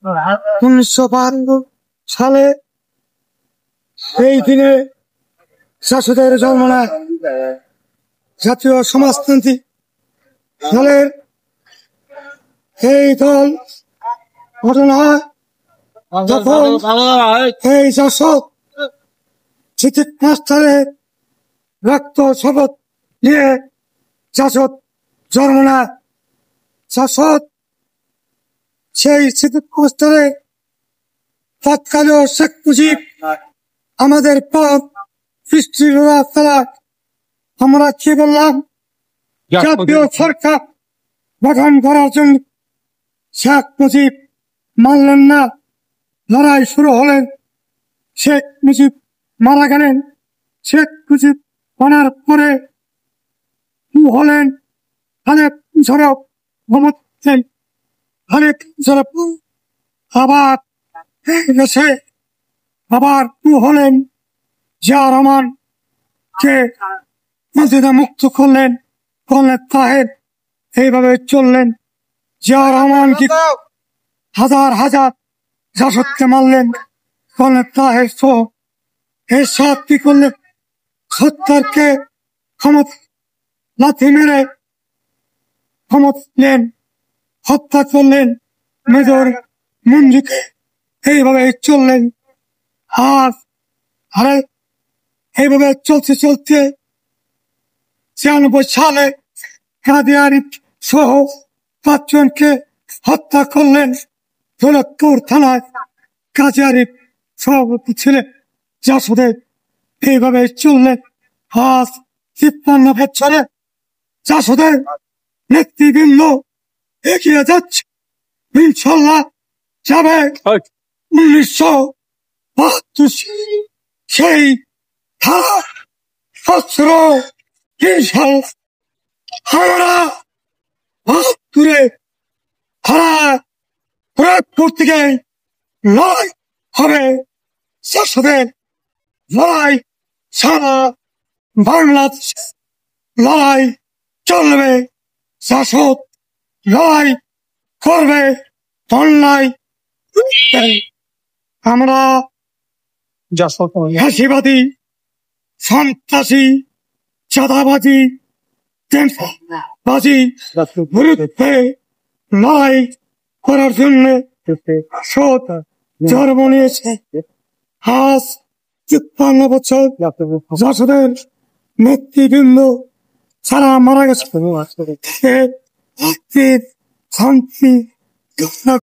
1952 সালে এই দিনে জাসদের জন্ম নেয়। জাতীয় সমাজতান্ত্রিক দলের এই দল গঠন হয় যখন এই জাসদ সিদ্দিক মাস্টারের রক্ত শপথ নিয়ে জাসদ জন্ম নেয়। জাসদ সেই সিদ্দিক মাস্টারের তৎকালীন শেখ মুজিব আমাদের পথ সৃষ্টি ফেলা আমরা কি বললাম, জাতীয় সরকার গঠন করার জন্য শেখ মুজিব মানলেন না। লড়াই শুরু হলেন, শেখ মুজিব মারা গেলেন। শেখ মুজিব মারার পরে হলেন খালেদ মোশাররফ মোহাম্মদ খালেদ মোশাররফ আবার দেশে আবার হলেন জিয়া রহমান কে মসজিদে মুক্ত করলেন কর্নেল তাহের। এইভাবে চললেন। জিয়া রহমান কি হাজার হাজার জাসদকে মারলেন, কর্নেল তাহের সহ। এই সব কি করলেন, সত্তরকে ক্ষমতা লাথি মেরে ক্ষমতা নেন, হত্যা করলেন মেজর মঞ্জুকে। এইভাবে চললেন। আরে এইভাবে চলতে চলতে 96 সালে কাজী আরিফ সহ 5 জনকে হত্যা করলেন দৌলতপুর থানায়। কাজী আরিফ সভাপতি ছিলেন জাসদের। এইভাবে চললেন। আজ 53 বছরে জাসদের নেতৃবৃন্দ এগিয়ে যাচ্ছে, ইনশাল্লাহ যাবে 1972 সেই ধারা অস্ত্র। ইনশাল্লাহ আমরা 72-এ ধারা প্রয়োগ করতে গিয়ে লড়াই হবে। জাসদের লড়াই সারা বাংলাদেশ লড়াই চলবে। জাসদ লড়াই করবে অন্যায়। আমরা ফ্যাসিবাদী, সন্ত্রাসী, চাঁদাবাজি, টেন্ডারবাজি বিরুদ্ধে লড়াই করার জন্য জাসদ জন্ম নিয়েছে। আজ 53 বছর জাসদের নেতৃবৃন্দ সারা মারা গেছে। শান্তি